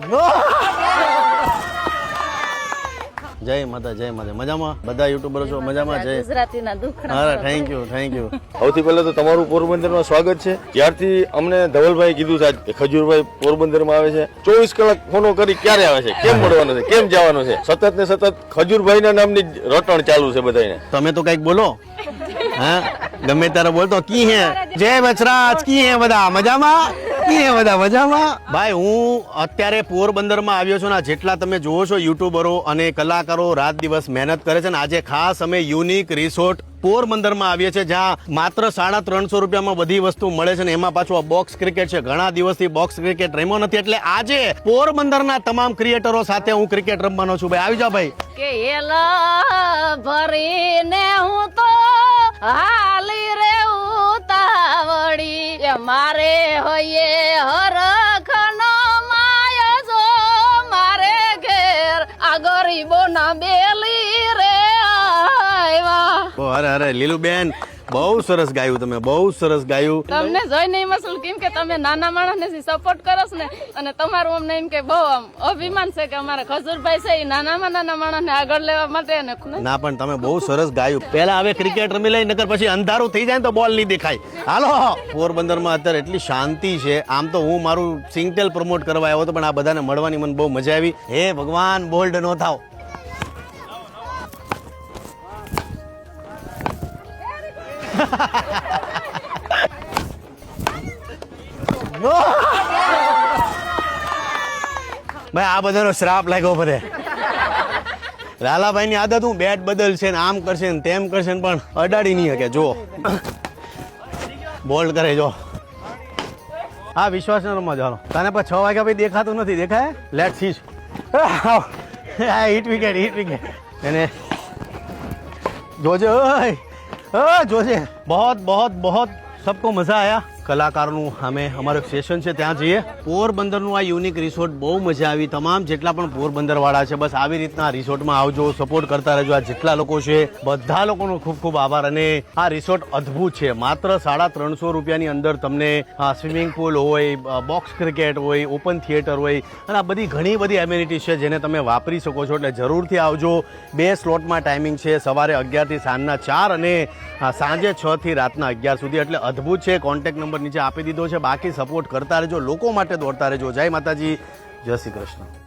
જય માતા જય માતા મજામાં બધા યુટ્યુબરો છો મજામાં જય ગુજરાતીના દુઃખ હા થેન્ક યુ સૌથી પહેલા તો તમારું પોરબંદરમાં સ્વાગત છે. જ્યારથી અમને ધવલભાઈ કીધું છે કે ખજૂરભાઈ પોરબંદરમાં આવે છે, 24 કલાક ફોનો કરી ક્યારે આવે છે, કેમ મળવાનું છે, કેમ જવાનું છે, સતત ને સતત ખજૂરભાઈના નામની રટણ ચાલુ છે બધાને. તમે તો કઈક બોલો હા ગમે ત્યારે બોલતો કી હે જય બચરાજ કી હે બધા મજામાં કી હે બધા મજામાં. ભાઈ હું અત્યારે પોરબંદરમાં આવ્યો છું ને જેટલા તમે જોવો છો યુટ્યુબરો અને કલાકારો રાત દિવસ મહેનત કરે છે ને આજે ખાસ અમે યુનિક રિસોર્ટ પોરબંદરમાં આવીએ છીએ જ્યાં માત્ર 350 રૂપિયામાં બધી વસ્તુ મળે છે ને એમાં પાછું આ બોક્સ ક્રિકેટ છે. ઘણા દિવસથી બોક્સ ક્રિકેટ રમ્યો નથી એટલે આજે પોરબંદરના તમામ ક્રિએટરો સાથે હું ક્રિકેટ રમવાનો છું. ભાઈ આવી જાઓ ભાઈ. કે એલા ભરીને હું તો હાલી રે ઉતાવળી મારે હોઈએ હરખનો માય જો મારે ઘેર આ ગરીબો ના બેલી રે આવ્યા. અરે અરે લીલુબેન બહુ સરસ ગાયું, તમે બહુ સરસ ગાયું. તમને જોઈને એમ અસલ કેમ કે તમે નાના માણસને સપોર્ટ કરો છો ને અને તમારું અમને એમ કે બહુ અભિમાન છે કે અમારા ખજૂરભાઈ છે એ નાનામાં નાના માણસને આગળ લેવા માટે ને. ના પણ તમે બહુ સરસ ગાયું. પહેલા હવે ક્રિકેટ રમી લઈ નકર પછી અંધારું થઈ જાય તો બોલ નહીં દેખાય. હાલો પોરબંદરમાં અત્યારે એટલી શાંતિ છે. આમ તો હું મારું સિંગટેલ પ્રમોટ કરવા આવ્યો હતો પણ આ બધાને મળવાની મને બહુ મજા આવી. હે ભગવાન બોલ્ડ નો થાવ. ભાઈ આ બધાનો શ્રાપ લાગ્યો બધે. લાલાભાઈ ની આદત હું બેટ બદલશે ને આમ કરશે ને તેમ કરશે ને પણ અડાડી નહીં શકે. જો બોલ્ડ કરે જો. હા વિશ્વાસ ન રમવા ચાલો તને પણ 6 વાગ્યા પછી દેખાતું નથી. દેખાય લેટ સી હિટ વિકેટ એને જોજે જોજે. बहुत बहुत बहुत सबको मजा आया. કલાકારનું અમે અમારું સેશન છે ત્યાં જઈએ. પોરબંદરનું આ યુનિક રિસોર્ટ બહુ મજા આવી. તમામ જેટલા પણ પોરબંદર વાળા છે બસ આવી રીતના રિસોર્ટમાં આવજો, સપોર્ટ કરતા રહેજો. આ જેટલા લોકો છે બધા લોકોનો ખૂબ ખૂબ આભાર. અને આ રિસોર્ટ અદ્ભુત છે. માત્ર 350 રૂપિયાની અંદર તમને સ્વિમિંગ પુલ હોય, બોક્સ ક્રિકેટ હોય, ઓપન થિયેટર હોય અને આ બધી ઘણી બધી એમ્યુનિટીઝ છે જેને તમે વાપરી શકો છો. એટલે જરૂરથી આવજો. 2 સ્લોટમાં ટાઈમિંગ છે, સવારે 11 થી સાંજના 4 અને સાંજે 6 થી રાતના 11 સુધી. એટલે અદ્ભુત છે. કોન્ટેક્ટ નંબર નીચે આપી દીધો છે. બાકી સપોર્ટ કરતા રહેજો, લોકો માટે દોડતા રહેજો. જય માતાજી, જય શ્રી કૃષ્ણ.